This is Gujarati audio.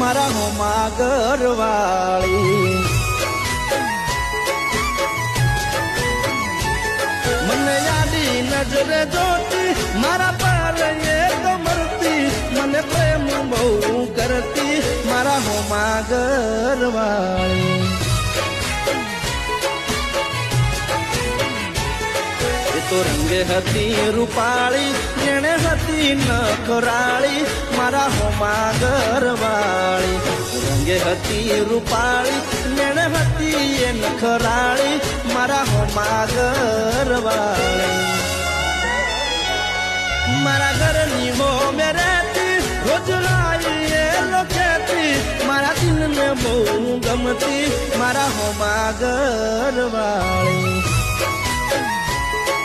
મારા હોમાં ઘરવાળી મને યાદી નજરે જોતી મારા પર એક મરતી મને પ્રેમ બહુ કરતી મારા હોમાં ઘરવાળી તો રંગે હતી રૂપાળી જેણે હતી નખરાળી મારા હોમાં ઘરવાળી રંગે હતી રૂપાળી જેણે હતી એ નખરાળી મારા હોમાં ઘરવાળી મારા ઘરની હો મે રહેતી રોજ લાઈ એ લોકેતી મારા દિલને બહુ ગમતી મારા હોમાં ઘરવાળી